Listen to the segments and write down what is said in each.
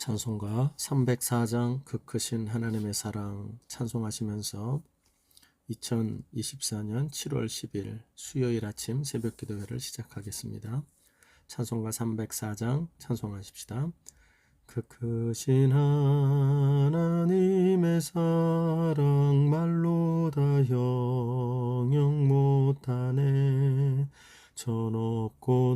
찬송가 304장 그 크신 하나님의 사랑 찬송하시면서 2024년 7월 10일 수요일 아침 새벽 기도회를 시작하겠습니다. 찬송가 304장 찬송하십시다. 그 크신 하나님의 사랑 말로 다 형용 못하네. 저 높고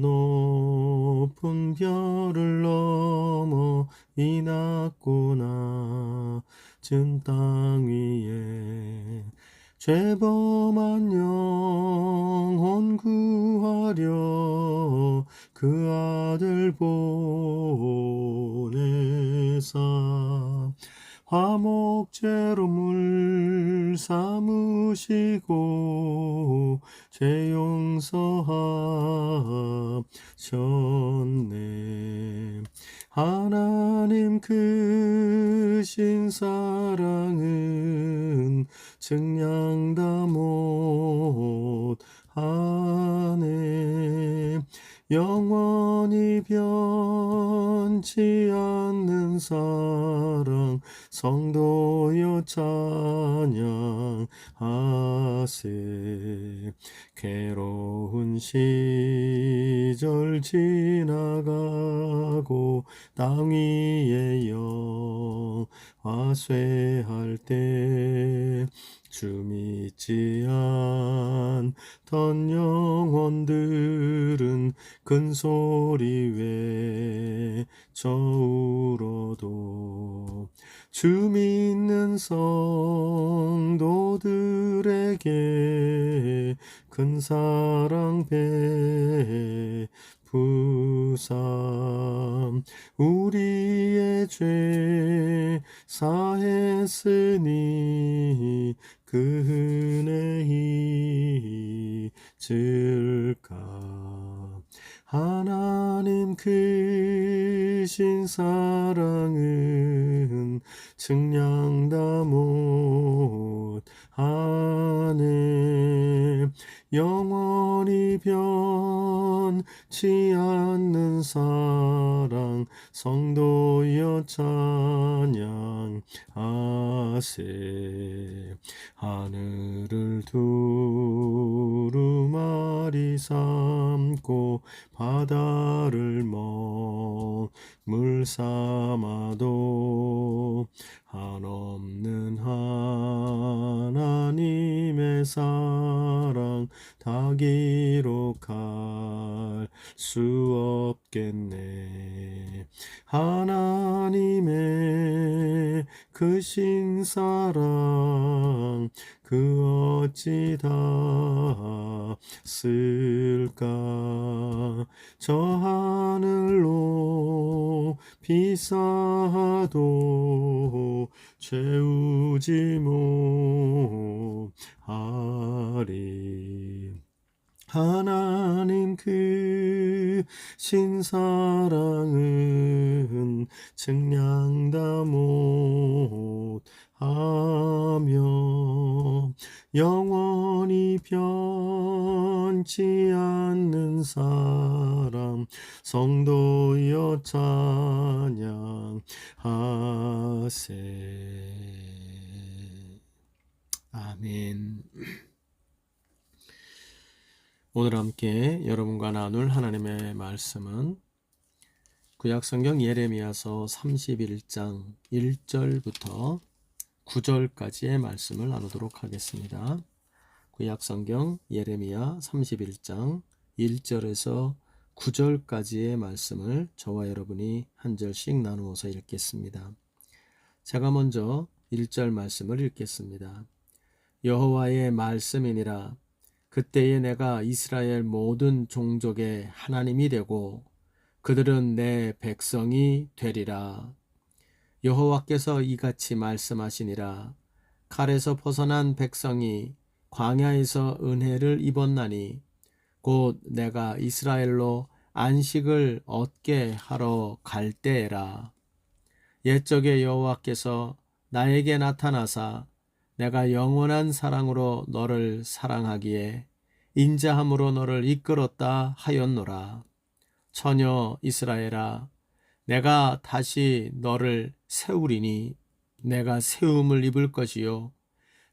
높은 별을 넘어 이 낮고 낮은 땅 위에 죄범한 영혼 구하려 그 아들 보내사 화목제로 물 삼으시고 죄 용서하셨네. 하나님 크신 사랑은 증량다 못하네. 영원히 변치 않는 사랑 성도여 찬양하세. 괴로운 시절 지나가고 땅 위에 영화 쇠할 때 주 믿지 않던 영혼들은 큰 소리 외쳐 울어도 주 믿는 성도들에게 큰 사랑 베푸삼. 우리의 죄 사했으니 그 은혜 잊을까. 하나님 크신 사랑은 증량다 못하네. 영원히 변치 않는 사랑 성도여 찬양하세. 하늘을 두루마리 삼고 바다를 먹물 삼아도 한없는 하나님의 사랑 다 기록할 수 없겠네. 하나님의 크신 사랑 그 어찌 다 쓸까. 저 하늘로 비싸도 채우지 못하리. 하나님 크신 사랑은 증량다 못하며 영원히 변치 않는 사랑 성도여 찬양하세. 아멘. 오늘 함께 여러분과 나눌 하나님의 말씀은 구약성경 예레미야서 31장 1절부터 9절까지의 말씀을 나누도록 하겠습니다. 구약성경 예레미야 31장 1절에서 9절까지의 말씀을 저와 여러분이 한 절씩 나누어서 읽겠습니다. 제가 먼저 1절 말씀을 읽겠습니다. 여호와의 말씀이니라. 그때에 내가 이스라엘 모든 종족의 하나님이 되고 그들은 내 백성이 되리라. 여호와께서 이같이 말씀하시니라. 칼에서 벗어난 백성이 광야에서 은혜를 입었나니 곧 내가 이스라엘로 안식을 얻게 하러 갈 때에라. 옛적에 여호와께서 나에게 나타나사 내가 영원한 사랑으로 너를 사랑하기에 인자함으로 너를 이끌었다 하였노라. 처녀 이스라엘아, 내가 다시 너를 세우리니 내가 세움을 입을 것이요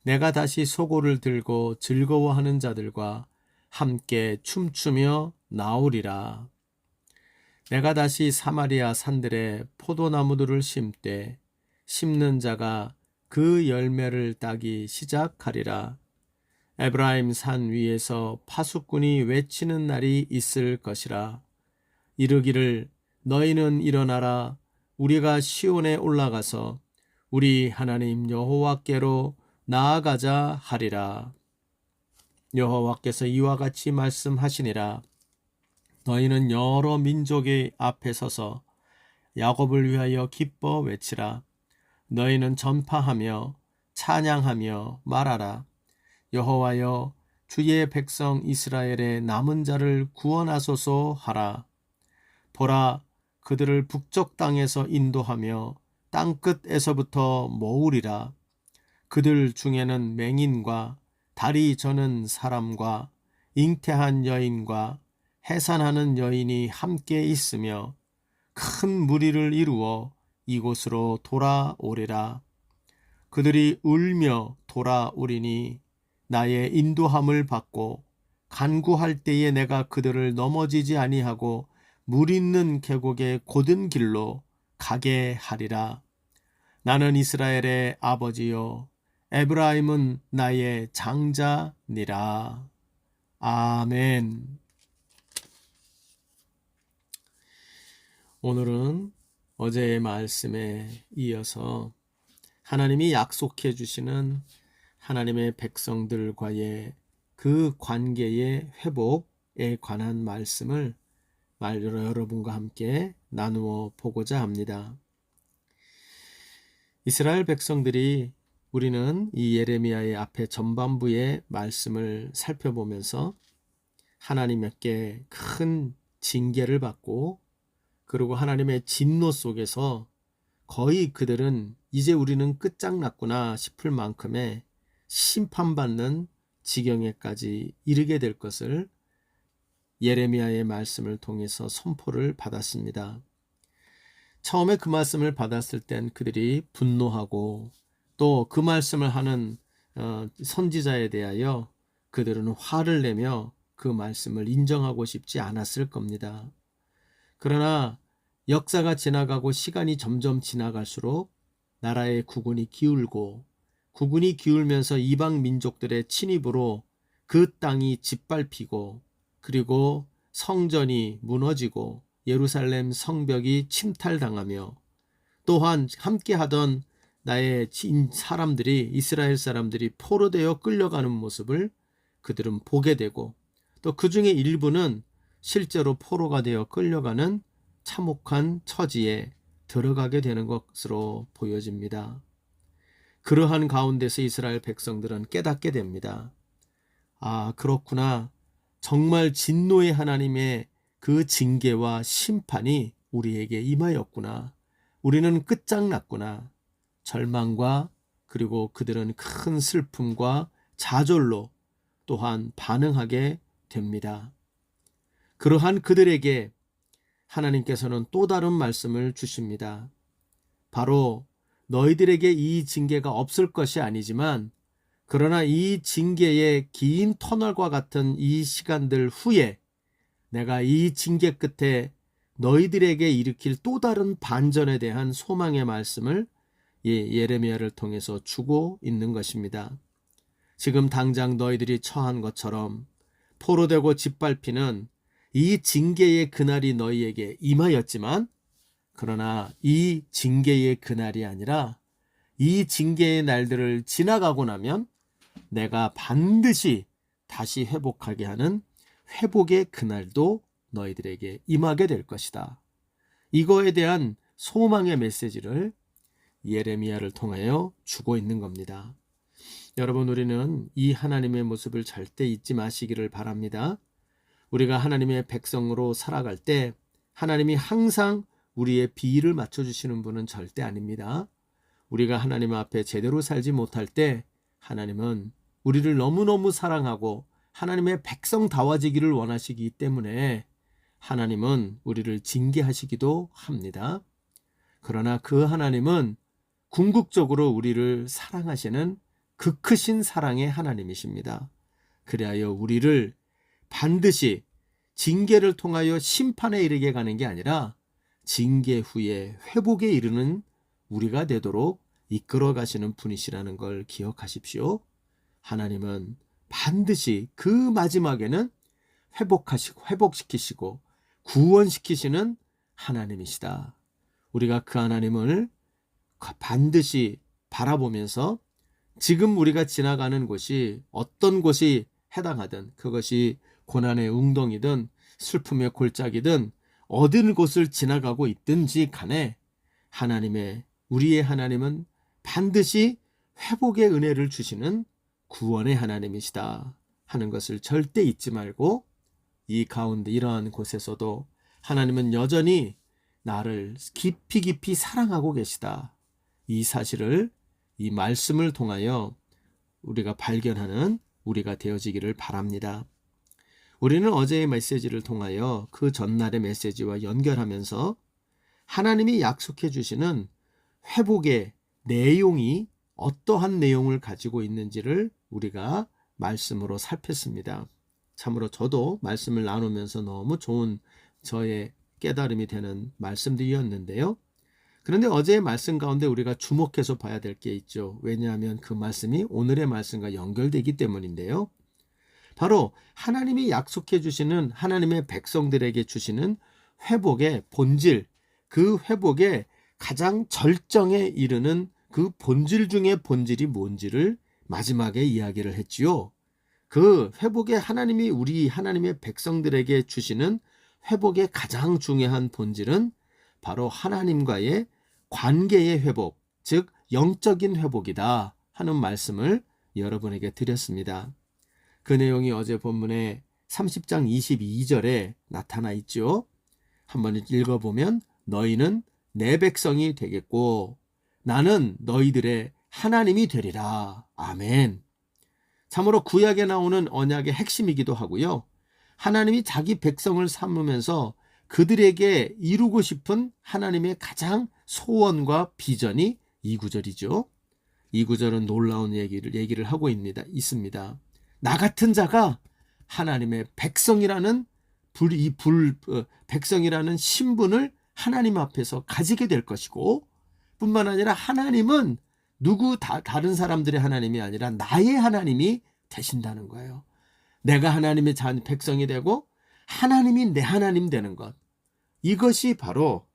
내가 다시 소고를 들고 즐거워하는 자들과 함께 춤추며 나오리라. 내가 다시 사마리아 산들에 포도나무들을 심되 심는 자가 그 열매를 따기 시작하리라. 에브라임 산 위에서 파수꾼이 외치는 날이 있을 것이라. 이르기를 너희는 일어나라. 우리가 시온에 올라가서 우리 하나님 여호와께로 나아가자 하리라. 여호와께서 이와 같이 말씀하시니라. 너희는 여러 민족의 앞에 서서 야곱을 위하여 기뻐 외치라. 너희는 전파하며 찬양하며 말하라. 여호와여 주의 백성 이스라엘의 남은 자를 구원하소서 하라. 보라, 그들을 북쪽 땅에서 인도하며 땅끝에서부터 모으리라. 그들 중에는 맹인과 다리 저는 사람과 잉태한 여인과 해산하는 여인이 함께 있으며 큰 무리를 이루어 이곳으로 돌아오리라. 그들이 울며 돌아오리니 나의 인도함을 받고 간구할 때에 내가 그들을 넘어지지 아니하고 물 있는 계곡의 곧은 길로 가게 하리라. 나는 이스라엘의 아버지요 에브라임은 나의 장자니라. 아멘. 오늘은 어제의 말씀에 이어서 하나님이 약속해 주시는 하나님의 백성들과의 그 관계의 회복에 관한 말씀을 여러분과 함께 나누어 보고자 합니다. 이스라엘 백성들이 우리는 이 예레미야의 앞에 전반부의 말씀을 살펴보면서 하나님께 큰 징계를 받고 그리고 하나님의 진노 속에서 거의 그들은 이제 우리는 끝장났구나 싶을 만큼의 심판받는 지경에까지 이르게 될 것을 예레미야의 말씀을 통해서 선포를 받았습니다. 처음에 그 말씀을 받았을 땐 그들이 분노하고 또 그 말씀을 하는 선지자에 대하여 그들은 화를 내며 그 말씀을 인정하고 싶지 않았을 겁니다. 그러나 역사가 지나가고 시간이 점점 지나갈수록 나라의 국운이 기울고 국운이 기울면서 이방 민족들의 침입으로 그 땅이 짓밟히고 그리고 성전이 무너지고 예루살렘 성벽이 침탈당하며 또한 함께하던 나의 사람들이 이스라엘 사람들이 포로되어 끌려가는 모습을 그들은 보게 되고 또 그 중에 일부는 실제로 포로가 되어 끌려가는 참혹한 처지에 들어가게 되는 것으로 보여집니다. 그러한 가운데서 이스라엘 백성들은 깨닫게 됩니다. 아, 그렇구나. 정말 진노의 하나님의 그 징계와 심판이 우리에게 임하였구나. 우리는 끝장났구나. 절망과 그리고 그들은 큰 슬픔과 좌절로 또한 반응하게 됩니다. 그러한 그들에게 하나님께서는 또 다른 말씀을 주십니다. 바로 너희들에게 이 징계가 없을 것이 아니지만 그러나 이 징계의 긴 터널과 같은 이 시간들 후에 내가 이 징계 끝에 너희들에게 일으킬 또 다른 반전에 대한 소망의 말씀을 예레미야를 통해서 주고 있는 것입니다. 지금 당장 너희들이 처한 것처럼 포로되고 짓밟히는 이 징계의 그날이 너희에게 임하였지만 그러나 이 징계의 그날이 아니라 이 징계의 날들을 지나가고 나면 내가 반드시 다시 회복하게 하는 회복의 그날도 너희들에게 임하게 될 것이다. 이거에 대한 소망의 메시지를 예레미야를 통하여 주고 있는 겁니다. 여러분, 우리는 이 하나님의 모습을 절대 잊지 마시기를 바랍니다. 우리가 하나님의 백성으로 살아갈 때 하나님이 항상 우리의 비위를 맞춰주시는 분은 절대 아닙니다. 우리가 하나님 앞에 제대로 살지 못할 때 하나님은 우리를 너무너무 사랑하고 하나님의 백성다워지기를 원하시기 때문에 하나님은 우리를 징계하시기도 합니다. 그러나 그 하나님은 궁극적으로 우리를 사랑하시는 그 크신 사랑의 하나님이십니다. 그리하여 우리를 반드시 징계를 통하여 심판에 이르게 가는 게 아니라 징계 후에 회복에 이르는 우리가 되도록 이끌어 가시는 분이시라는 걸 기억하십시오. 하나님은 반드시 그 마지막에는 회복시키시고 구원시키시는 하나님이시다. 우리가 그 하나님을 반드시 바라보면서 지금 우리가 지나가는 곳이 어떤 곳이 해당하든, 그것이 고난의 웅덩이든 슬픔의 골짜기든 어느 곳을 지나가고 있든지 간에 우리의 하나님은 반드시 회복의 은혜를 주시는 구원의 하나님이시다 하는 것을 절대 잊지 말고, 이 가운데 이러한 곳에서도 하나님은 여전히 나를 깊이 깊이 사랑하고 계시다, 이 사실을 이 말씀을 통하여 우리가 발견하는 우리가 되어지기를 바랍니다. 우리는 어제의 메시지를 통하여 그 전날의 메시지와 연결하면서 하나님이 약속해 주시는 회복의 내용이 어떠한 내용을 가지고 있는지를 우리가 말씀으로 살폈습니다. 참으로 저도 말씀을 나누면서 너무 좋은 저의 깨달음이 되는 말씀들이었는데요. 그런데 어제의 말씀 가운데 우리가 주목해서 봐야 될 게 있죠. 왜냐하면 그 말씀이 오늘의 말씀과 연결되기 때문인데요. 바로 하나님이 약속해 주시는, 하나님의 백성들에게 주시는 회복의 본질, 그 회복의 가장 절정에 이르는 그 본질 중의 본질이 뭔지를 마지막에 이야기를 했지요. 그 회복의 하나님이 우리 하나님의 백성들에게 주시는 회복의 가장 중요한 본질은 바로 하나님과의 관계의 회복, 즉 영적인 회복이다 하는 말씀을 여러분에게 드렸습니다. 그 내용이 어제 본문의 30장 22절에 나타나 있죠. 한번 읽어보면 너희는 내 백성이 되겠고 나는 너희들의 하나님이 되리라. 아멘. 참으로 구약에 나오는 언약의 핵심이기도 하고요. 하나님이 자기 백성을 삼으면서 그들에게 이루고 싶은 하나님의 가장 소원과 비전이 이 구절이죠. 이 구절은 놀라운 얘기를 하고 있습니다. 나 같은 자가 하나님의 백성이라는 백성이라는 신분을 하나님 앞에서 가지게 될 것이고, 뿐만 아니라 하나님은 다른 사람들의 하나님이 아니라 나의 하나님이 되신다는 거예요. 내가 하나님의 백성이 되고 하나님이 내 하나님 되는 것, 이것이 바로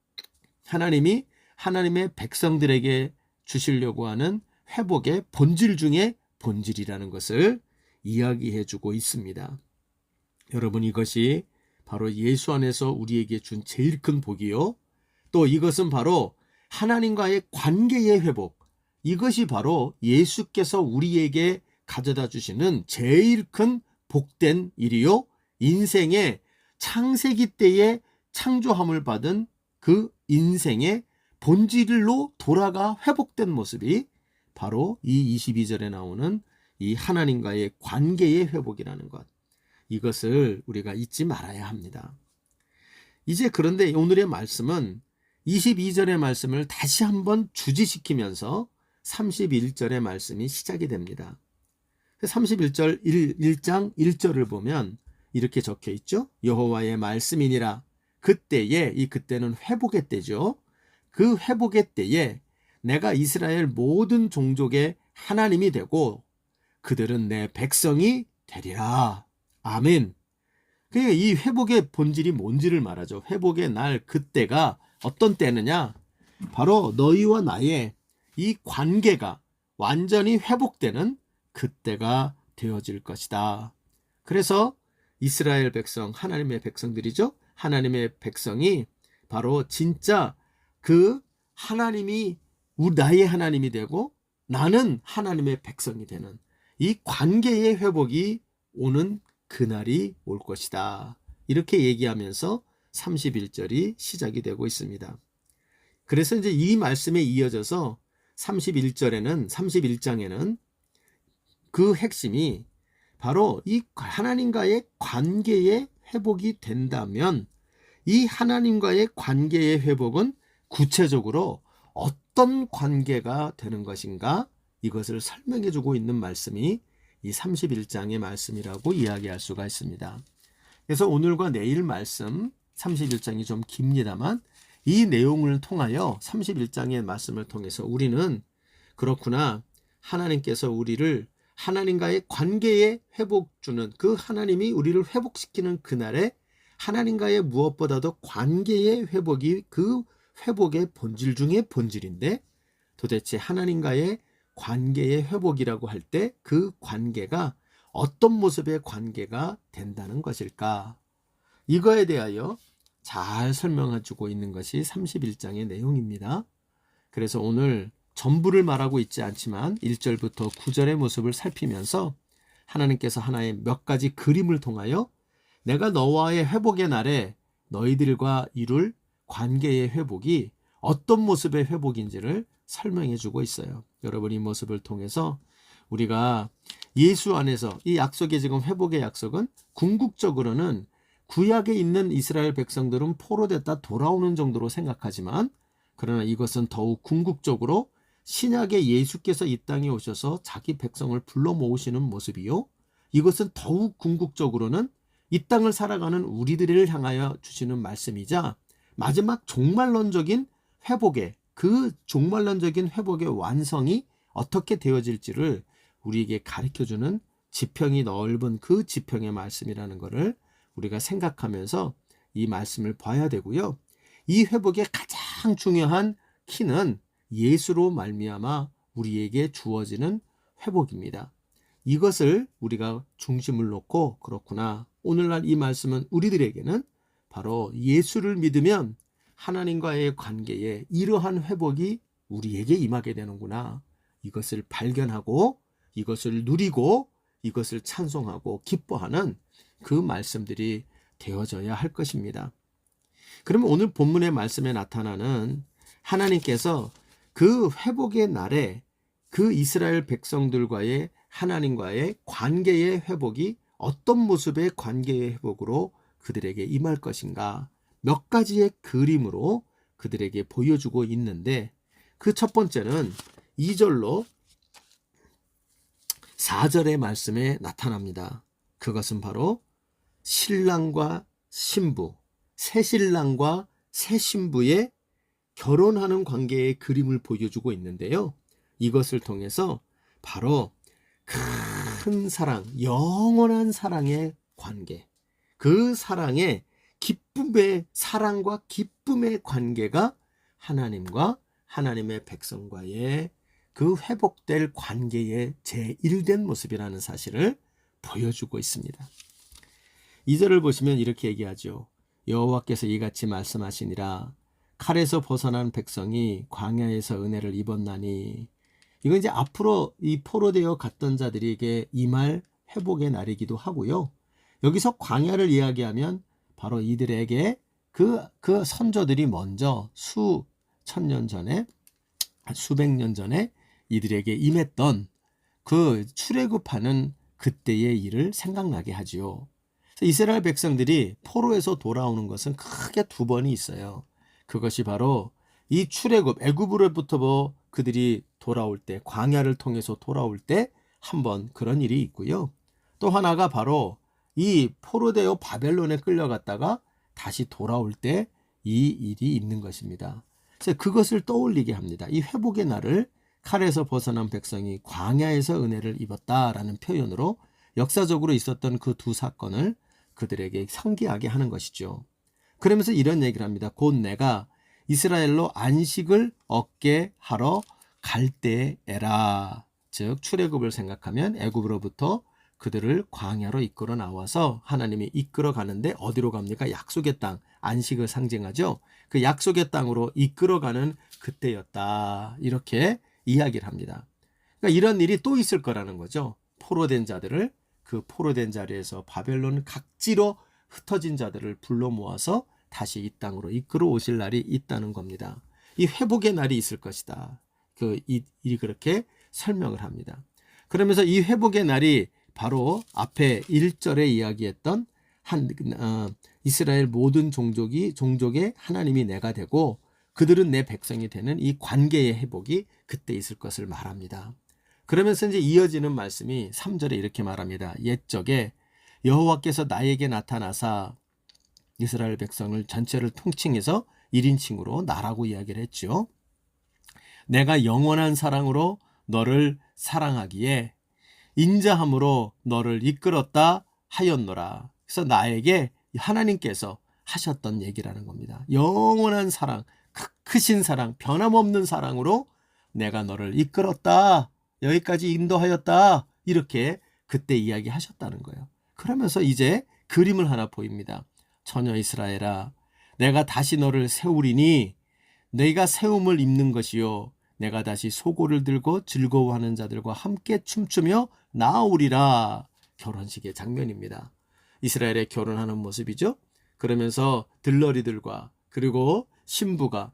하나님이 하나님의 백성들에게 주시려고 하는 회복의 본질 중에 본질이라는 것을 이야기해 주고 있습니다. 여러분, 이것이 바로 예수 안에서 우리에게 준 제일 큰 복이요, 또 이것은 바로 하나님과의 관계의 회복, 이것이 바로 예수께서 우리에게 가져다 주시는 제일 큰 복된 일이요, 인생의 창세기 때에 창조함을 받은 그 인생의 본질로 돌아가 회복된 모습이 바로 이 22절에 나오는 이 하나님과의 관계의 회복이라는 것, 이것을 우리가 잊지 말아야 합니다. 이제 그런데 오늘의 말씀은 22절의 말씀을 다시 한번 주지시키면서 31절의 말씀이 시작이 됩니다. 31절 1장 1절을 보면 이렇게 적혀 있죠. 여호와의 말씀이니라. 그때에, 이 그때는 회복의 때죠. 그 회복의 때에 내가 이스라엘 모든 종족의 하나님이 되고 그들은 내 백성이 되리라. 아멘. 그러니까 이 회복의 본질이 뭔지를 말하죠. 회복의 날, 그때가 어떤 때느냐? 바로 너희와 나의 이 관계가 완전히 회복되는 그때가 되어질 것이다. 그래서 이스라엘 백성, 하나님의 백성들이죠. 하나님의 백성이 바로 진짜 그 하나님이 나의 하나님이 되고 나는 하나님의 백성이 되는 이 관계의 회복이 오는 그날이 올 것이다. 이렇게 얘기하면서 31절이 시작이 되고 있습니다. 그래서 이제 이 말씀에 이어져서 31장에는 그 핵심이 바로 이 하나님과의 관계의 회복이 된다면 이 하나님과의 관계의 회복은 구체적으로 어떤 관계가 되는 것인가, 이것을 설명해 주고 있는 말씀이 이 31장의 말씀이라고 이야기할 수가 있습니다. 그래서 오늘과 내일 말씀 31장이 좀 깁니다만 이 내용을 통하여 31장의 말씀을 통해서 우리는 그렇구나, 하나님께서 우리를 하나님과의 관계에 회복 주는, 그 하나님이 우리를 회복시키는 그날에 하나님과의 무엇보다도 관계의 회복이 그 회복의 본질 중의 본질인데, 도대체 하나님과의 관계의 회복이라고 할 때 그 관계가 어떤 모습의 관계가 된다는 것일까? 이거에 대하여 잘 설명해 주고 있는 것이 31장의 내용입니다. 그래서 오늘 전부를 말하고 있지 않지만 1절부터 9절의 모습을 살피면서 하나님께서 하나의 몇 가지 그림을 통하여 내가 너와의 회복의 날에 너희들과 이룰 관계의 회복이 어떤 모습의 회복인지를 설명해 주고 있어요. 여러분, 이 모습을 통해서 우리가 예수 안에서 이 약속의, 지금 회복의 약속은 궁극적으로는 구약에 있는 이스라엘 백성들은 포로됐다 돌아오는 정도로 생각하지만, 그러나 이것은 더욱 궁극적으로 신약의 예수께서 이 땅에 오셔서 자기 백성을 불러 모으시는 모습이요, 이것은 더욱 궁극적으로는 이 땅을 살아가는 우리들을 향하여 주시는 말씀이자 마지막 종말론적인 회복의, 그 종말론적인 회복의 완성이 어떻게 되어질지를 우리에게 가르쳐주는 지평이 넓은 그 지평의 말씀이라는 것을 우리가 생각하면서 이 말씀을 봐야 되고요. 이 회복의 가장 중요한 키는 예수로 말미암아 우리에게 주어지는 회복입니다. 이것을 우리가 중심을 놓고, 그렇구나, 오늘날 이 말씀은 우리들에게는 바로 예수를 믿으면 하나님과의 관계에 이러한 회복이 우리에게 임하게 되는구나, 이것을 발견하고 이것을 누리고 이것을 찬송하고 기뻐하는 그 말씀들이 되어져야 할 것입니다. 그러면 오늘 본문의 말씀에 나타나는 하나님께서 그 회복의 날에 그 이스라엘 백성들과의 하나님과의 관계의 회복이 어떤 모습의 관계의 회복으로 그들에게 임할 것인가, 몇 가지의 그림으로 그들에게 보여주고 있는데, 그 첫 번째는 2절로 4절의 말씀에 나타납니다. 그것은 바로 신랑과 신부, 새신랑과 새신부의 결혼하는 관계의 그림을 보여주고 있는데요. 이것을 통해서 바로 큰 사랑, 영원한 사랑의 관계, 그 사랑의 기쁨의, 사랑과 기쁨의 관계가 하나님과 하나님의 백성과의 그 회복될 관계의 제1된 모습이라는 사실을 보여주고 있습니다. 2절을 보시면 이렇게 얘기하죠. 여호와께서 이같이 말씀하시니라, 칼에서 벗어난 백성이 광야에서 은혜를 입었나니. 이건 이제 앞으로 이 포로되어 갔던 자들에게 임할 회복의 날이기도 하고요. 여기서 광야를 이야기하면 바로 이들에게 그 선조들이 먼저 수천 년 전에, 수백 년 전에 이들에게 임했던 그 출애굽하는 그때의 일을 생각나게 하지요. 이스라엘 백성들이 포로에서 돌아오는 것은 크게 두 번이 있어요. 그것이 바로 이 출애굽, 애굽으로부터 그들이 돌아올 때, 광야를 통해서 돌아올 때 한 번 그런 일이 있고요. 또 하나가 바로 이 포로되어 바벨론에 끌려갔다가 다시 돌아올 때 이 일이 있는 것입니다. 그래서 그것을 떠올리게 합니다. 이 회복의 날을 칼에서 벗어난 백성이 광야에서 은혜를 입었다라는 표현으로 역사적으로 있었던 그 두 사건을 그들에게 상기하게 하는 것이죠. 그러면서 이런 얘기를 합니다. 곧 내가 이스라엘로 안식을 얻게 하러 갈 때에라. 즉 출애굽을 생각하면 애굽으로부터 그들을 광야로 이끌어 나와서 하나님이 이끌어 가는데 어디로 갑니까? 약속의 땅, 안식을 상징하죠. 그 약속의 땅으로 이끌어가는 그때였다, 이렇게 이야기를 합니다. 그러니까 이런 일이 또 있을 거라는 거죠. 포로된 자들을, 그 포로된 자리에서 바벨론 각지로 흩어진 자들을 불러 모아서 다시 이 땅으로 이끌어 오실 날이 있다는 겁니다. 이 회복의 날이 있을 것이다, 이 그렇게 설명을 합니다. 그러면서 이 회복의 날이 바로 앞에 1절에 이야기했던 이스라엘 모든 종족의 하나님이 내가 되고 그들은 내 백성이 되는 이 관계의 회복이 그때 있을 것을 말합니다. 그러면서 이제 이어지는 말씀이 3절에 이렇게 말합니다. 옛적에 여호와께서 나에게 나타나사 이스라엘 백성을 전체를 통칭해서 1인칭으로 나라고 이야기를 했죠. 내가 영원한 사랑으로 너를 사랑하기에 인자함으로 너를 이끌었다 하였노라. 그래서 나에게 하나님께서 하셨던 얘기라는 겁니다. 영원한 사랑, 크신 사랑, 변함없는 사랑으로 내가 너를 이끌었다. 여기까지 인도하였다. 이렇게 그때 이야기하셨다는 거예요. 그러면서 이제 그림을 하나 보입니다. 처녀 이스라엘아, 내가 다시 너를 세우리니 내가 세움을 입는 것이요 내가 다시 소고를 들고 즐거워하는 자들과 함께 춤추며 나아오리라. 결혼식의 장면입니다. 이스라엘의 결혼하는 모습이죠. 그러면서 들러리들과 그리고 신부가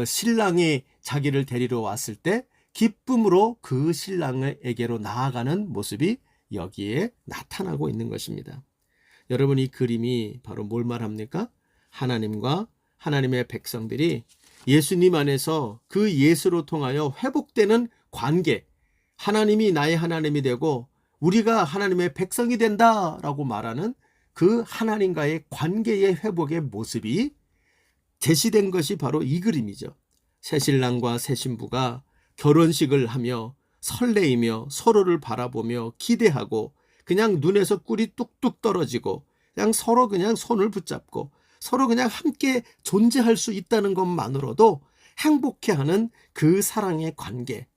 신랑이 자기를 데리러 왔을 때 기쁨으로 그 신랑에게로 나아가는 모습이 여기에 나타나고 있는 것입니다. 여러분, 이 그림이 바로 뭘 말합니까? 하나님과 하나님의 백성들이 예수님 안에서 그 예수로 통하여 회복되는 관계, 하나님이 나의 하나님이 되고 우리가 하나님의 백성이 된다라고 말하는 그 하나님과의 관계의 회복의 모습이 제시된 것이 바로 이 그림이죠. 새신랑과 새신부가 결혼식을 하며 설레이며 서로를 바라보며 기대하고 그냥 눈에서 꿀이 뚝뚝 떨어지고 그냥 서로 그냥 손을 붙잡고 서로 그냥 함께 존재할 수 있다는 것만으로도 행복해하는 그 사랑의 관계.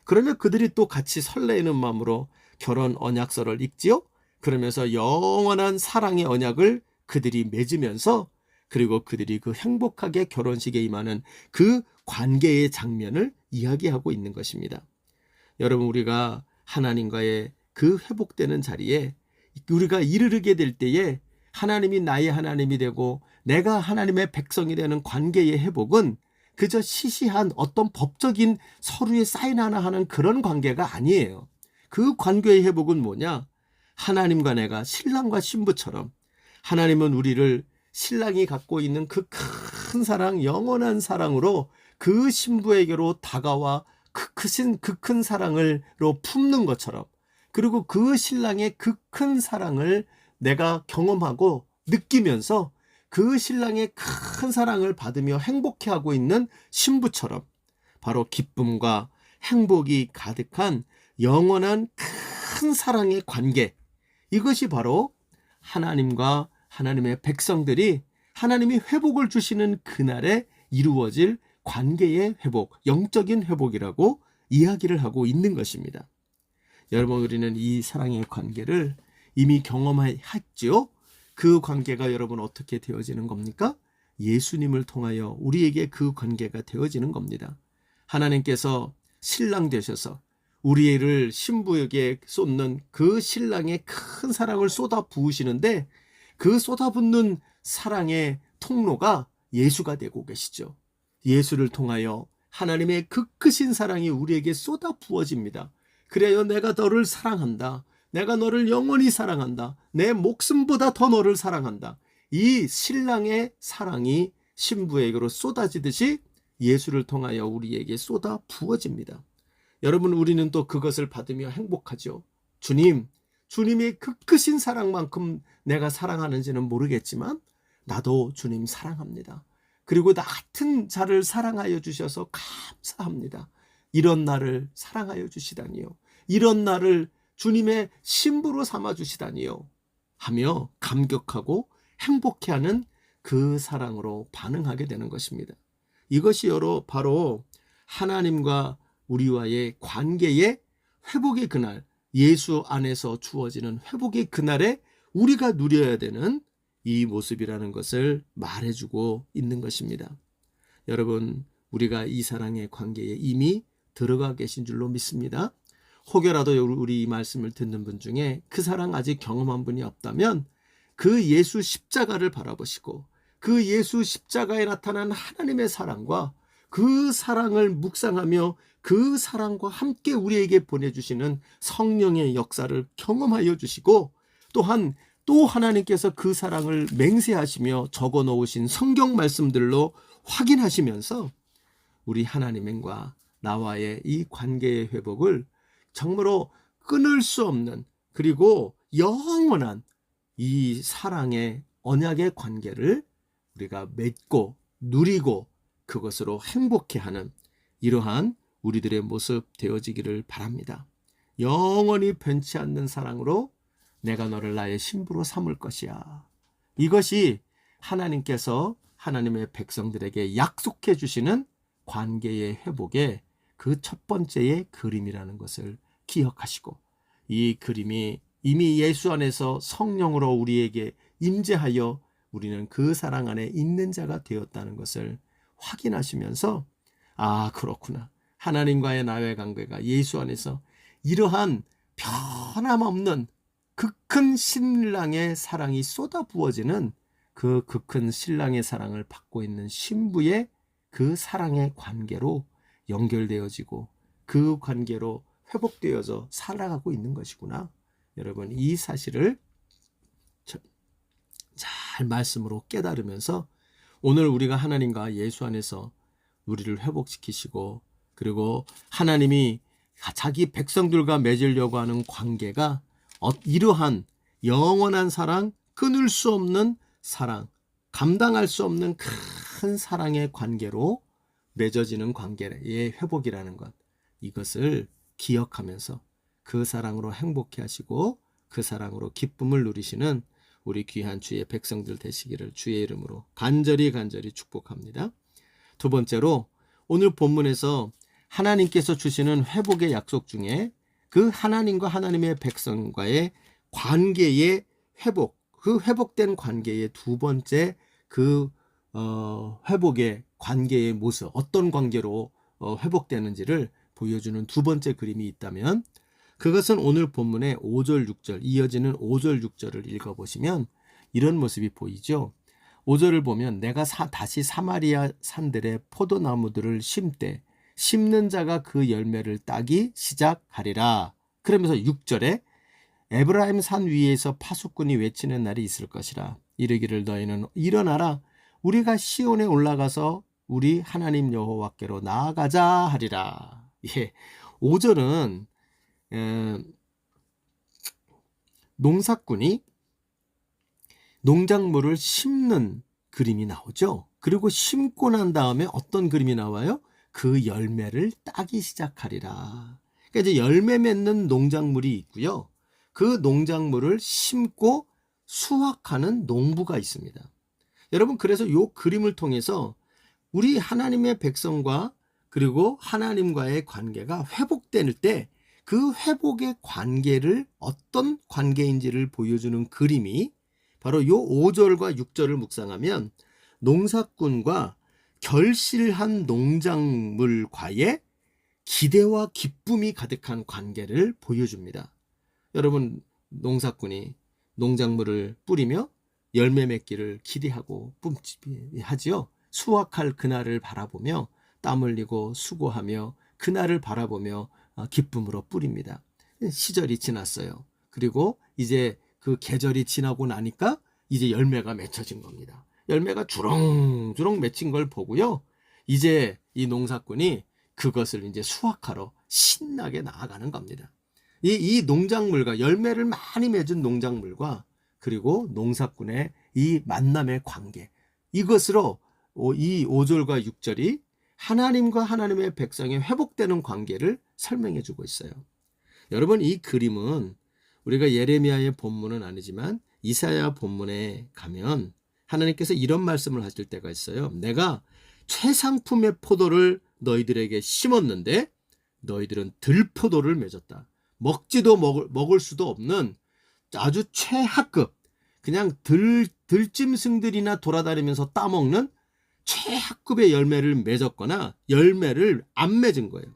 그러면 그들이 또 같이 설레이는 마음으로 결혼 언약서를 읽지요. 그러면서 영원한 사랑의 언약을 그들이 맺으면서 그리고 그들이 그 행복하게 결혼식에 임하는 그 관계의 장면을 이야기하고 있는 것입니다. 여러분, 우리가 하나님과의 그 회복되는 자리에 우리가 이르게 될 때에 하나님이 나의 하나님이 되고 내가 하나님의 백성이 되는 관계의 회복은 그저 시시한 어떤 법적인 서류에 사인 하나 하는 그런 관계가 아니에요. 그 관계의 회복은 뭐냐? 하나님과 내가 신랑과 신부처럼 하나님은 우리를 신랑이 갖고 있는 그 큰 사랑, 영원한 사랑으로 그 신부에게로 다가와 그 큰 사랑으로 품는 것처럼, 그리고 그 신랑의 그 큰 사랑을 내가 경험하고 느끼면서 그 신랑의 큰 사랑을 받으며 행복해하고 있는 신부처럼 바로 기쁨과 행복이 가득한 영원한 큰 사랑의 관계, 이것이 바로 하나님과 하나님의 백성들이 하나님이 회복을 주시는 그날에 이루어질 관계의 회복, 영적인 회복이라고 이야기를 하고 있는 것입니다. 여러분, 우리는 이 사랑의 관계를 이미 경험했죠. 그 관계가 여러분 어떻게 되어지는 겁니까? 예수님을 통하여 우리에게 그 관계가 되어지는 겁니다. 하나님께서 신랑 되셔서 우리를 신부에게 쏟는 그 신랑의 큰 사랑을 쏟아 부으시는데 그 쏟아붓는 사랑의 통로가 예수가 되고 계시죠. 예수를 통하여 하나님의 그 크신 사랑이 우리에게 쏟아 부어집니다. 그래요, 내가 너를 사랑한다. 내가 너를 영원히 사랑한다. 내 목숨보다 더 너를 사랑한다. 이 신랑의 사랑이 신부에게로 쏟아지듯이 예수를 통하여 우리에게 쏟아 부어집니다. 여러분, 우리는 또 그것을 받으며 행복하죠. 주님의 그 크신 사랑만큼 내가 사랑하는지는 모르겠지만 나도 주님 사랑합니다. 그리고 나 같은 자를 사랑하여 주셔서 감사합니다. 이런 나를 사랑하여 주시다니요. 이런 나를 주님의 신부로 삼아 주시다니요. 하며 감격하고 행복해하는 그 사랑으로 반응하게 되는 것입니다. 이것이 바로 하나님과 우리와의 관계의 회복의 그날, 예수 안에서 주어지는 회복의 그날에 우리가 누려야 되는 이 모습이라는 것을 말해주고 있는 것입니다. 여러분, 우리가 이 사랑의 관계에 이미 들어가 계신 줄로 믿습니다. 혹여라도 우리 이 말씀을 듣는 분 중에 그 사랑 아직 경험한 분이 없다면 그 예수 십자가를 바라보시고 그 예수 십자가에 나타난 하나님의 사랑과 그 사랑을 묵상하며 그 사랑과 함께 우리에게 보내주시는 성령의 역사를 경험하여 주시고 또한 또 하나님께서 그 사랑을 맹세하시며 적어 놓으신 성경 말씀들로 확인하시면서 우리 하나님과 나와의 이 관계의 회복을 정말로 끊을 수 없는, 그리고 영원한 이 사랑의 언약의 관계를 우리가 맺고 누리고 그것으로 행복해하는 이러한 우리들의 모습 되어지기를 바랍니다. 영원히 변치 않는 사랑으로 내가 너를 나의 신부로 삼을 것이야. 이것이 하나님께서 하나님의 백성들에게 약속해 주시는 관계의 회복의 그 첫 번째의 그림이라는 것을 기억하시고, 이 그림이 이미 예수 안에서 성령으로 우리에게 임재하여 우리는 그 사랑 안에 있는 자가 되었다는 것을 확인하시면서, 아, 그렇구나, 하나님과의 나의 관계가 예수 안에서 이러한 변함없는 그 큰 신랑의 사랑이 쏟아 부어지는 그 큰 신랑의 사랑을 받고 있는 신부의 그 사랑의 관계로 연결되어지고 그 관계로 회복되어서 살아가고 있는 것이구나. 여러분, 이 사실을 잘 말씀으로 깨달으면서 오늘 우리가 하나님과 예수 안에서 우리를 회복시키시고, 그리고 하나님이 자기 백성들과 맺으려고 하는 관계가 이러한 영원한 사랑, 끊을 수 없는 사랑, 감당할 수 없는 큰 사랑의 관계로 맺어지는 관계의 회복이라는 것, 이것을 기억하면서 그 사랑으로 행복해 하시고 그 사랑으로 기쁨을 누리시는 우리 귀한 주의 백성들 되시기를 주의 이름으로 간절히 축복합니다. 두 번째로, 오늘 본문에서 하나님께서 주시는 회복의 약속 중에 그 하나님과 하나님의 백성과의 관계의 회복, 그 회복된 관계의 두 번째 그 회복의 관계의 모습, 어떤 관계로 회복되는지를 보여주는 두 번째 그림이 있다면, 그것은 오늘 본문의 5절 6절 이어지는 5절 6절을 읽어보시면 이런 모습이 보이죠. 5절을 보면 내가 다시 사마리아 산들의 포도나무들을 심되 심는 자가 그 열매를 따기 시작하리라. 그러면서 6절에 에브라임 산 위에서 파수꾼이 외치는 날이 있을 것이라. 이르기를 너희는 일어나라, 우리가 시온에 올라가서 우리 하나님 여호와께로 나아가자 하리라. 예, 5절은 농사꾼이 농작물을 심는 그림이 나오죠. 그리고 심고 난 다음에 어떤 그림이 나와요? 그 열매를 따기 시작하리라. 그러니까 이제 열매 맺는 농작물이 있고요. 그 농작물을 심고 수확하는 농부가 있습니다. 여러분, 그래서 이 그림을 통해서 우리 하나님의 백성과 그리고 하나님과의 관계가 회복될 때 그 회복의 관계를 어떤 관계인지를 보여주는 그림이 바로 이 5절과 6절을 묵상하면 농사꾼과 결실한 농작물과의 기대와 기쁨이 가득한 관계를 보여줍니다. 여러분, 농사꾼이 농작물을 뿌리며 열매 맺기를 기대하고 하지요. 수확할 그날을 바라보며 땀 흘리고 수고하며 그날을 바라보며 기쁨으로 뿌립니다. 시절이 지났어요. 그리고 이제 그 계절이 지나고 나니까 이제 열매가 맺혀진 겁니다. 열매가 주렁주렁 맺힌 걸 보고요, 이제 이 농사꾼이 그것을 이제 수확하러 신나게 나아가는 겁니다. 이 농작물과 열매를 많이 맺은 농작물과 그리고 농사꾼의 이 만남의 관계, 이것으로 이 5절과 6절이 하나님과 하나님의 백성의 회복되는 관계를 설명해 주고 있어요. 여러분, 이 그림은 우리가 예레미야의 본문은 아니지만 이사야 본문에 가면 하나님께서 이런 말씀을 하실 때가 있어요. 내가 최상품의 포도를 너희들에게 심었는데 너희들은 들포도를 맺었다. 먹지도 먹을 수도 없는 아주 최하급, 그냥 들짐승들이나 돌아다니면서 따먹는 최하급의 열매를 맺었거나 열매를 안 맺은 거예요.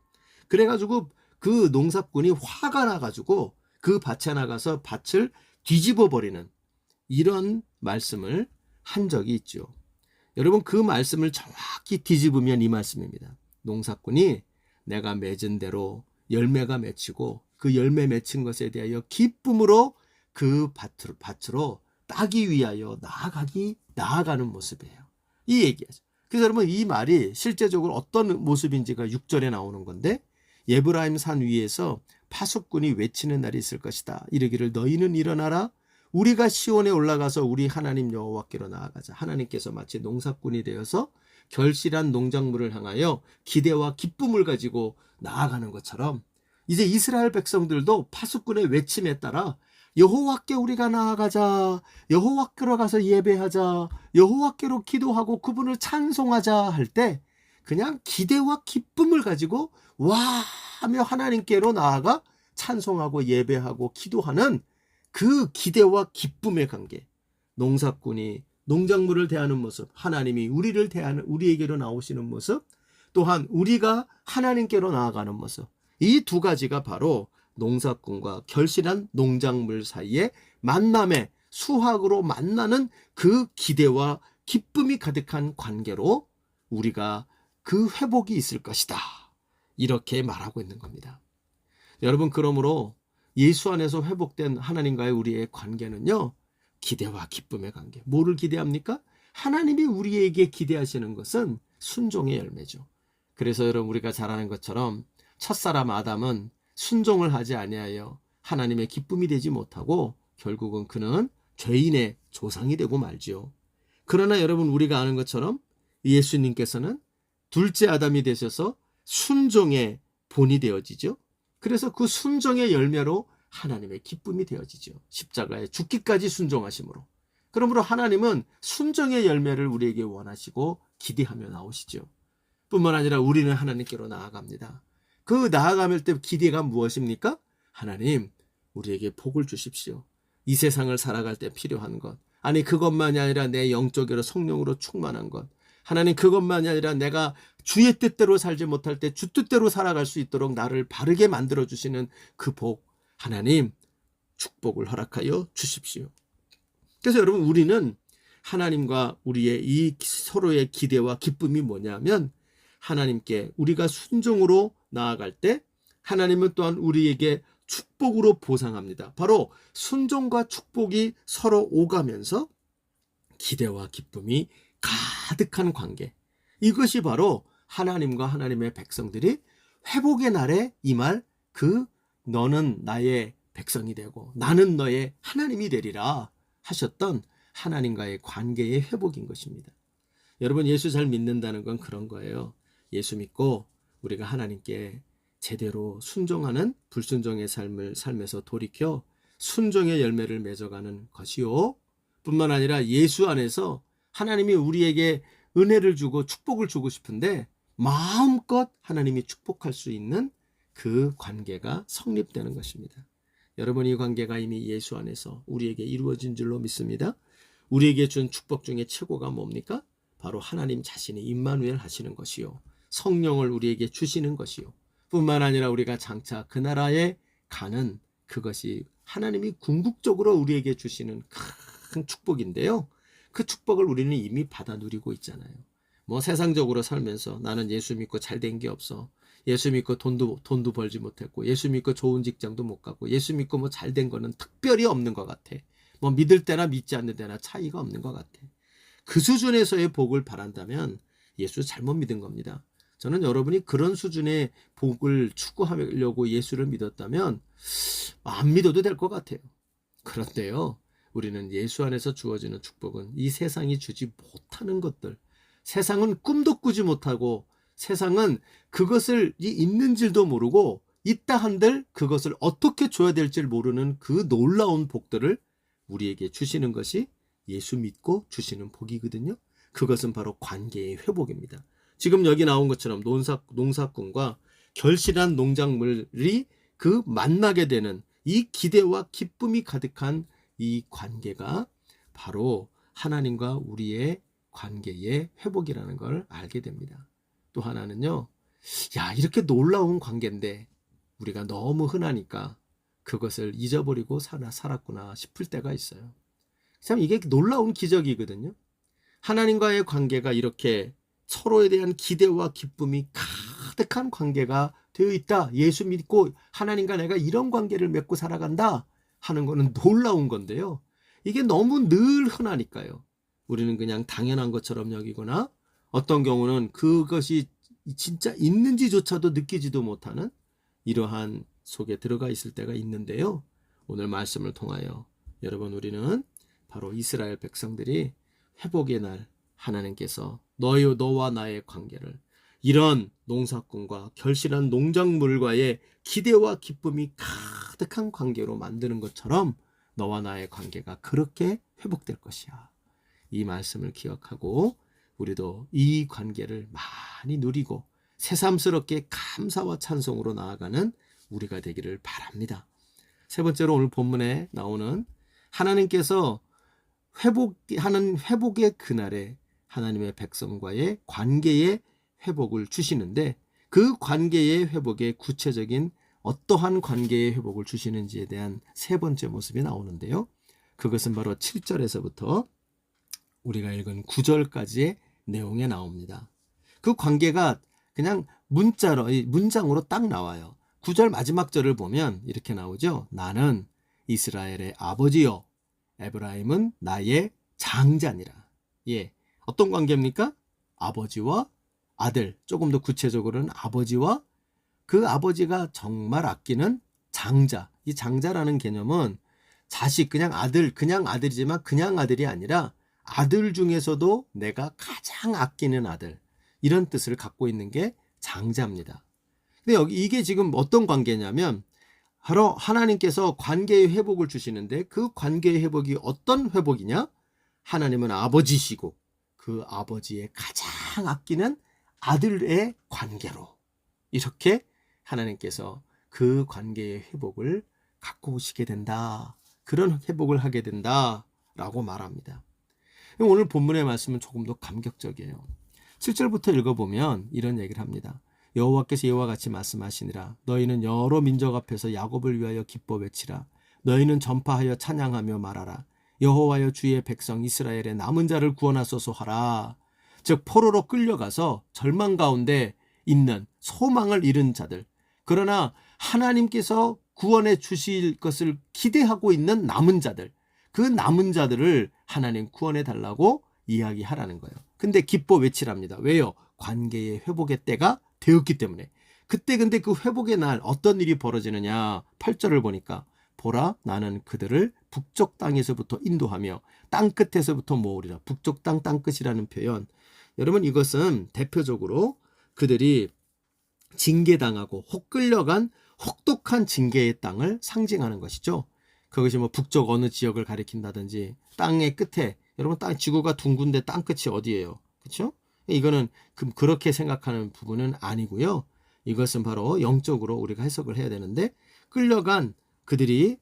그래가지고 그 농사꾼이 화가 나가지고 그 밭에 나가서 밭을 뒤집어 버리는 이런 말씀을 한 적이 있죠. 여러분, 그 말씀을 정확히 뒤집으면 이 말씀입니다. 농사꾼이 내가 맺은 대로 열매가 맺히고 그 열매 맺힌 것에 대하여 기쁨으로 그 밭으로 따기 위하여 나아가는 모습이에요. 이 얘기하죠. 그래서 여러분 이 말이 실제적으로 어떤 모습인지가 6절에 나오는 건데, 에브라임 산 위에서 파수꾼이 외치는 날이 있을 것이다. 이르기를 너희는 일어나라. 우리가 시온에 올라가서 우리 하나님 여호와께로 나아가자. 하나님께서 마치 농사꾼이 되어서 결실한 농작물을 향하여 기대와 기쁨을 가지고 나아가는 것처럼 이제 이스라엘 백성들도 파수꾼의 외침에 따라 여호와께 우리가 나아가자, 여호와께로 가서 예배하자, 여호와께로 기도하고 그분을 찬송하자 할 때 그냥 기대와 기쁨을 가지고 와 하며 하나님께로 나아가 찬송하고 예배하고 기도하는 그 기대와 기쁨의 관계, 농사꾼이 농작물을 대하는 모습, 하나님이 우리에게로 나오시는 모습, 또한 우리가 하나님께로 나아가는 모습, 이 두 가지가 바로 농사꾼과 결실한 농작물 사이의 만남의 수확으로 만나는 그 기대와 기쁨이 가득한 관계로 우리가 그 회복이 있을 것이다. 이렇게 말하고 있는 겁니다. 여러분, 그러므로 예수 안에서 회복된 하나님과의 우리의 관계는요, 기대와 기쁨의 관계. 뭐를 기대합니까? 하나님이 우리에게 기대하시는 것은 순종의 열매죠. 그래서 여러분, 우리가 잘 아는 것처럼 첫사람 아담은 순종을 하지 아니하여 하나님의 기쁨이 되지 못하고 결국은 그는 죄인의 조상이 되고 말지요. 그러나 여러분, 우리가 아는 것처럼 예수님께서는 둘째 아담이 되셔서 순종의 본이 되어지죠. 그래서 그 순종의 열매로 하나님의 기쁨이 되어지죠. 십자가에 죽기까지 순종하심으로. 그러므로 하나님은 순종의 열매를 우리에게 원하시고 기대하며 나오시죠. 뿐만 아니라 우리는 하나님께로 나아갑니다. 그 나아감일 때 기대가 무엇입니까? 하나님, 우리에게 복을 주십시오. 이 세상을 살아갈 때 필요한 것. 아니, 그것만이 아니라 내 영적으로 성령으로 충만한 것. 하나님, 그것만이 아니라 내가 주의 뜻대로 살지 못할 때 주 뜻대로 살아갈 수 있도록 나를 바르게 만들어주시는 그 복, 하나님 축복을 허락하여 주십시오. 그래서 여러분, 우리는 하나님과 우리의 이 서로의 기대와 기쁨이 뭐냐면, 하나님께 우리가 순종으로 나아갈 때 하나님은 또한 우리에게 축복으로 보상합니다. 바로 순종과 축복이 서로 오가면서 기대와 기쁨이 가득한 관계, 이것이 바로 하나님과 하나님의 백성들이 회복의 날에 임할 그 너는 나의 백성이 되고 나는 너의 하나님이 되리라 하셨던 하나님과의 관계의 회복인 것입니다. 여러분, 예수 잘 믿는다는 건 그런 거예요. 예수 믿고 우리가 하나님께 제대로 순종하는 불순종의 삶을 살면서 돌이켜 순종의 열매를 맺어가는 것이요, 뿐만 아니라 예수 안에서 하나님이 우리에게 은혜를 주고 축복을 주고 싶은데 마음껏 하나님이 축복할 수 있는 그 관계가 성립되는 것입니다. 여러분, 이 관계가 이미 예수 안에서 우리에게 이루어진 줄로 믿습니다. 우리에게 준 축복 중에 최고가 뭡니까? 바로 하나님 자신이 임마누엘 하시는 것이요, 성령을 우리에게 주시는 것이요, 뿐만 아니라 우리가 장차 그 나라에 가는 그것이 하나님이 궁극적으로 우리에게 주시는 큰 축복인데요, 그 축복을 우리는 이미 받아 누리고 있잖아요. 뭐 세상적으로 살면서 나는 예수 믿고 잘된 게 없어, 예수 믿고 돈도 벌지 못했고, 예수 믿고 좋은 직장도 못 가고, 예수 믿고 뭐 잘된 거는 특별히 없는 것 같아, 뭐 믿을 때나 믿지 않는 때나 차이가 없는 것 같아. 그 수준에서의 복을 바란다면 예수 잘못 믿은 겁니다. 저는 여러분이 그런 수준의 복을 추구하려고 예수를 믿었다면 안 믿어도 될 것 같아요. 그런데요, 우리는 예수 안에서 주어지는 축복은 이 세상이 주지 못하는 것들, 세상은 꿈도 꾸지 못하고, 세상은 그것을 있는 줄도 모르고 있다 한들 그것을 어떻게 줘야 될지 모르는 그 놀라운 복들을 우리에게 주시는 것이 예수 믿고 주시는 복이거든요. 그것은 바로 관계의 회복입니다. 지금 여기 나온 것처럼 농사꾼과 결실한 농작물이 그 만나게 되는 이 기대와 기쁨이 가득한 이 관계가 바로 하나님과 우리의 관계의 회복이라는 걸 알게 됩니다. 또 하나는요, 야, 이렇게 놀라운 관계인데 우리가 너무 흔하니까 그것을 잊어버리고 살았구나 싶을 때가 있어요. 참 이게 놀라운 기적이거든요. 하나님과의 관계가 이렇게 서로에 대한 기대와 기쁨이 가득한 관계가 되어 있다. 예수 믿고 하나님과 내가 이런 관계를 맺고 살아간다 하는 거는 놀라운 건데요. 이게 너무 늘 흔하니까요. 우리는 그냥 당연한 것처럼 여기거나 어떤 경우는 그것이 진짜 있는지조차도 느끼지도 못하는 이러한 속에 들어가 있을 때가 있는데요. 오늘 말씀을 통하여 여러분, 우리는 바로 이스라엘 백성들이 회복의 날 하나님께서 너와 나의 관계를 이런 농사꾼과 결실한 농작물과의 기대와 기쁨이 가득한 관계로 만드는 것처럼 너와 나의 관계가 그렇게 회복될 것이야. 이 말씀을 기억하고 우리도 이 관계를 많이 누리고 새삼스럽게 감사와 찬송으로 나아가는 우리가 되기를 바랍니다. 세 번째로 오늘 본문에 나오는 하나님께서 회복하는 회복의 그날에 하나님의 백성과의 관계의 회복을 주시는데, 그 관계의 회복의 구체적인 어떠한 관계의 회복을 주시는지에 대한 세 번째 모습이 나오는데요. 그것은 바로 7절에서부터 우리가 읽은 9절까지의 내용에 나옵니다. 그 관계가 그냥 문장으로 딱 나와요. 9절 마지막 절을 보면 이렇게 나오죠. 나는 이스라엘의 아버지요, 에브라임은 나의 장자니라. 예, 어떤 관계입니까? 아버지와 아들, 조금 더 구체적으로는 아버지와 그 아버지가 정말 아끼는 장자. 이 장자라는 개념은 자식, 그냥 아들이지만 그냥 아들이 아니라 아들 중에서도 내가 가장 아끼는 아들, 이런 뜻을 갖고 있는 게 장자입니다. 근데 이게 지금 어떤 관계냐면 바로 하나님께서 관계의 회복을 주시는데, 그 관계의 회복이 어떤 회복이냐? 하나님은 아버지시고 그 아버지의 가장 아끼는 아들의 관계로, 이렇게 하나님께서 그 관계의 회복을 갖고 오시게 된다. 그런 회복을 하게 된다라고 말합니다. 오늘 본문의 말씀은 조금 더 감격적이에요. 7절부터 읽어보면 이런 얘기를 합니다. 여호와께서 이와 같이 말씀하시니라. 너희는 여러 민족 앞에서 야곱을 위하여 기뻐 외치라. 너희는 전파하여 찬양하며 말하라. 여호와여, 주의 백성 이스라엘의 남은 자를 구원하소서 하라. 즉 포로로 끌려가서 절망 가운데 있는 소망을 잃은 자들, 그러나 하나님께서 구원해 주실 것을 기대하고 있는 남은 자들, 그 남은 자들을 하나님 구원해 달라고 이야기하라는 거예요. 근데 기뻐 외치랍니다. 왜요? 관계의 회복의 때가 되었기 때문에. 그때 근데 그 회복의 날 어떤 일이 벌어지느냐? 8절을 보니까 보라, 나는 그들을 북쪽 땅에서부터 인도하며 땅 끝에서부터 모으리라. 북쪽 땅 끝이라는 표현, 여러분 이것은 대표적으로 그들이 징계당하고 혹 끌려간 혹독한 징계의 땅을 상징하는 것이죠. 그것이 뭐 북쪽 어느 지역을 가리킨다든지 땅의 끝에, 여러분 땅 지구가 둥근데 땅 끝이 어디예요? 그렇죠? 이거는 그렇게 생각하는 부분은 아니고요. 이것은 바로 영적으로 우리가 해석을 해야 되는데, 끌려간 그들이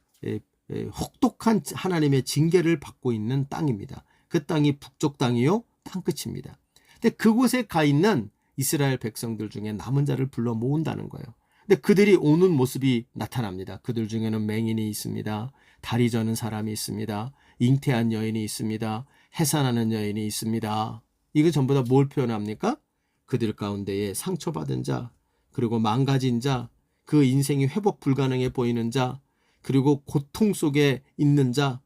혹독한 하나님의 징계를 받고 있는 땅입니다. 그 땅이 북쪽 땅이요, 땅 끝입니다. 근데 그곳에 가 있는 이스라엘 백성들 중에 남은 자를 불러 모은다는 거예요. 근데 그들이 오는 모습이 나타납니다. 그들 중에는 맹인이 있습니다. 다리 저는 사람이 있습니다. 잉태한 여인이 있습니다. 해산하는 여인이 있습니다. 이거 전부 다 뭘 표현합니까? 그들 가운데에 상처받은 자, 그리고 망가진 자, 그 인생이 회복 불가능해 보이는 자, 그리고 고통 속에 있는 자,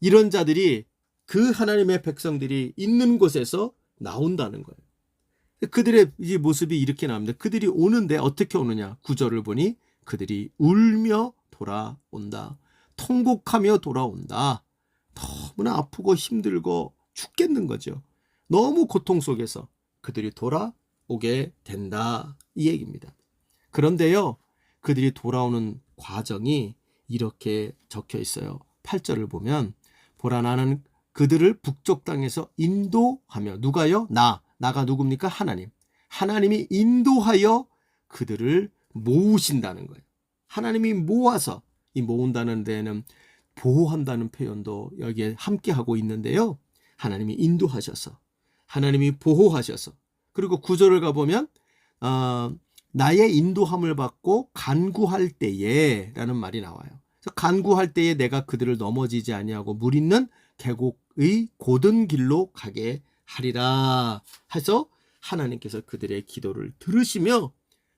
이런 자들이 그 하나님의 백성들이 있는 곳에서 나온다는 거예요. 그들의 이 모습이 이렇게 나옵니다. 그들이 오는데 어떻게 오느냐? 9절을 보니 그들이 울며 돌아온다. 통곡하며 돌아온다. 너무나 아프고 힘들고 죽겠는 거죠. 너무 고통 속에서 그들이 돌아오게 된다, 이 얘기입니다. 그런데요, 그들이 돌아오는 과정이 이렇게 적혀 있어요. 8절을 보면 보라, 나는 그들을 북쪽 땅에서 인도하며, 누가요? 나가 누굽니까? 하나님. 하나님이 인도하여 그들을 모으신다는 거예요. 하나님이 모아서, 이 모은다는 데는 보호한다는 표현도 여기에 함께 하고 있는데요. 하나님이 인도하셔서, 하나님이 보호하셔서, 그리고 9절을 가보면 나의 인도함을 받고 간구할 때에 라는 말이 나와요. 그래서 간구할 때에 내가 그들을 넘어지지 아니하고 물 있는 계곡의 곧은 길로 가게 하리라 해서 하나님께서 그들의 기도를 들으시며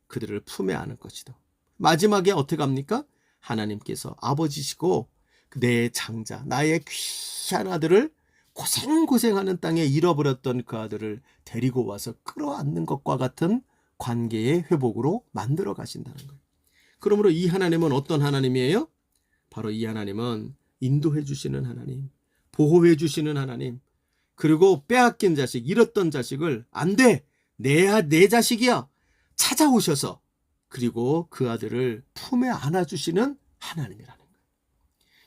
그들을 품에 안을 것이다. 마지막에 어떻게 합니까? 하나님께서 아버지시고 내 장자, 나의 귀한 아들을 고생고생하는 땅에 잃어버렸던 그 아들을 데리고 와서 끌어안는 것과 같은 관계의 회복으로 만들어 가신다는 거예요. 그러므로 이 하나님은 어떤 하나님이에요? 바로 이 하나님은 인도해 주시는 하나님, 보호해 주시는 하나님, 그리고 빼앗긴 자식, 잃었던 자식을 안 돼! 내 자식이야! 찾아오셔서 그리고 그 아들을 품에 안아주시는 하나님이라는 거예요.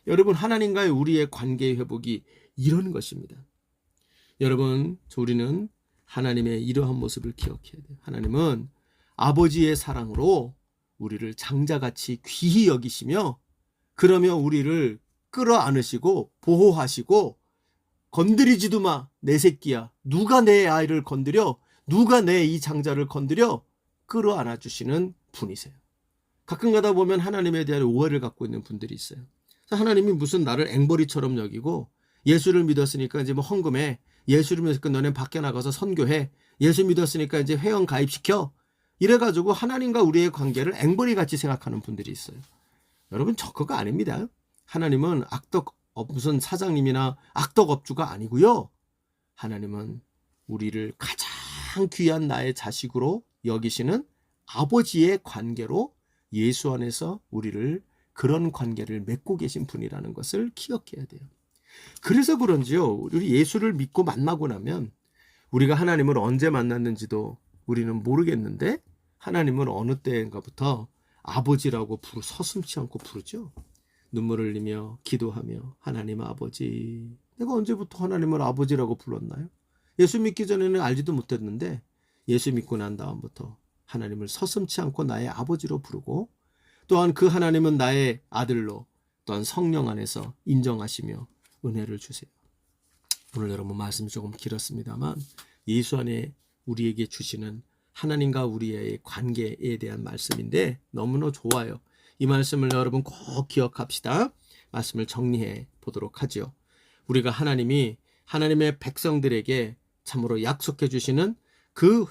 여러분, 하나님과의 우리의 관계의 회복이 이런 것입니다. 여러분, 우리는 하나님의 이러한 모습을 기억해야 돼요. 하나님은 아버지의 사랑으로 우리를 장자같이 귀히 여기시며 그러며 우리를 끌어안으시고 보호하시고 건드리지도 마, 내 새끼야. 누가 내 아이를 건드려? 누가 내 이 장자를 건드려? 끌어안아 주시는 분이세요. 가끔 가다 보면 하나님에 대한 오해를 갖고 있는 분들이 있어요. 하나님이 무슨 나를 앵벌이처럼 여기고 예수를 믿었으니까 이제 뭐 헌금해. 예수를 믿으니까 너네 밖에 나가서 선교해. 예수 믿었으니까 이제 회원 가입시켜. 이래가지고 하나님과 우리의 관계를 앵벌이같이 생각하는 분들이 있어요. 여러분, 그거 아닙니다. 하나님은 무슨 사장님이나 악덕업주가 아니고요. 하나님은 우리를 가장 귀한 나의 자식으로 여기시는 아버지의 관계로 예수 안에서 우리를 그런 관계를 맺고 계신 분이라는 것을 기억해야 돼요. 그래서 그런지요, 우리 예수를 믿고 만나고 나면 우리가 하나님을 언제 만났는지도 우리는 모르겠는데 하나님은 어느 때인가부터 아버지라고 서슴지 않고 부르죠. 눈물을 흘리며 기도하며 하나님 아버지. 내가 언제부터 하나님을 아버지라고 불렀나요? 예수 믿기 전에는 알지도 못했는데 예수 믿고 난 다음부터 하나님을 서슴지 않고 나의 아버지로 부르고 또한 그 하나님은 나의 아들로 또한 성령 안에서 인정하시며 은혜를 주세요. 오늘 여러분 말씀이 조금 길었습니다만 예수 안에 우리에게 주시는 하나님과 우리의 관계에 대한 말씀인데 너무나 좋아요. 이 말씀을 여러분 꼭 기억합시다. 말씀을 정리해 보도록 하죠. 우리가 하나님이 하나님의 백성들에게 참으로 약속해 주시는 그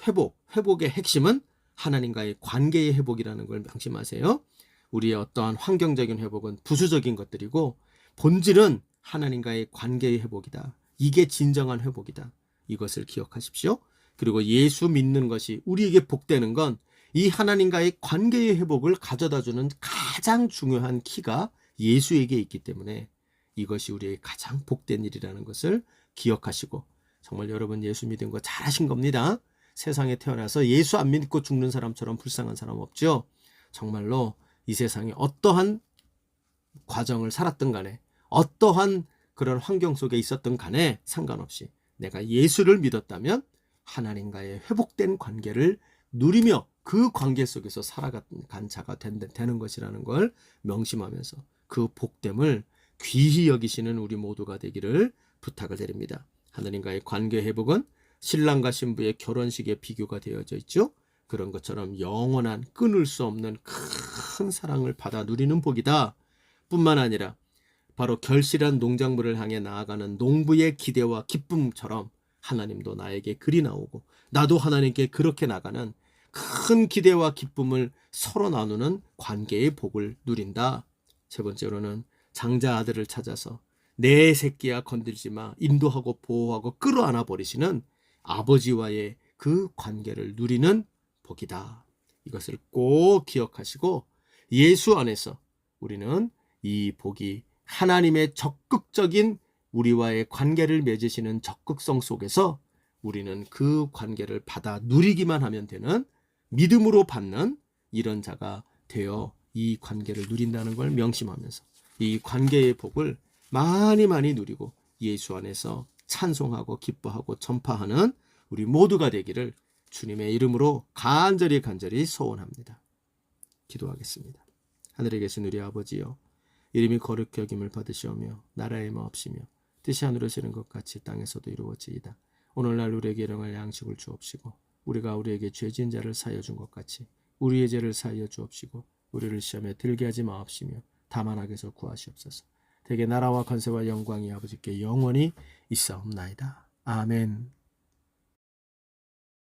회복의 핵심은 하나님과의 관계의 회복이라는 걸 명심하세요. 우리의 어떠한 환경적인 회복은 부수적인 것들이고 본질은 하나님과의 관계의 회복이다. 이게 진정한 회복이다. 이것을 기억하십시오. 그리고 예수 믿는 것이 우리에게 복되는 건 이 하나님과의 관계의 회복을 가져다주는 가장 중요한 키가 예수에게 있기 때문에 이것이 우리의 가장 복된 일이라는 것을 기억하시고 정말 여러분 예수 믿은 거 잘하신 겁니다. 세상에 태어나서 예수 안 믿고 죽는 사람처럼 불쌍한 사람 없죠. 정말로 이 세상에 어떠한 과정을 살았든 간에 어떠한 그런 환경 속에 있었든 간에 상관없이 내가 예수를 믿었다면 하나님과의 회복된 관계를 누리며 그 관계 속에서 살아간 자가 되는 것이라는 걸 명심하면서 그 복됨을 귀히 여기시는 우리 모두가 되기를 부탁을 드립니다. 하나님과의 관계 회복은 신랑과 신부의 결혼식에 비교가 되어져 있죠. 그런 것처럼 영원한 끊을 수 없는 큰 사랑을 받아 누리는 복이다. 뿐만 아니라 바로 결실한 농작물을 향해 나아가는 농부의 기대와 기쁨처럼 하나님도 나에게 그리 나오고 나도 하나님께 그렇게 나가는 큰 기대와 기쁨을 서로 나누는 관계의 복을 누린다. 세 번째로는 장자 아들을 찾아서 내 새끼야 건들지 마 인도하고 보호하고 끌어안아 버리시는 아버지와의 그 관계를 누리는 복이다. 이것을 꼭 기억하시고 예수 안에서 우리는 이 복이 하나님의 적극적인 우리와의 관계를 맺으시는 적극성 속에서 우리는 그 관계를 받아 누리기만 하면 되는 믿음으로 받는 이런 자가 되어 이 관계를 누린다는 걸 명심하면서 이 관계의 복을 많이 누리고 예수 안에서 찬송하고 기뻐하고 전파하는 우리 모두가 되기를 주님의 이름으로 간절히 소원합니다. 기도하겠습니다. 하늘에 계신 우리 아버지여, 이름이 거룩히 여김을 받으시오며 나라의 마옵시며 뜻이 하늘에 이루어지는 것 같이 땅에서도 이루어지이다. 오늘날 우리에게 일용할 양식을 주옵시고 우리가 우리에게 죄진 자를 사하여 준 것 같이 우리의 죄를 사하여 주옵시고 우리를 시험에 들게 하지 마옵시며 다만 악에서 구하시옵소서. 대개 나라와 권세와 영광이 아버지께 영원히 있사옵나이다. 아멘.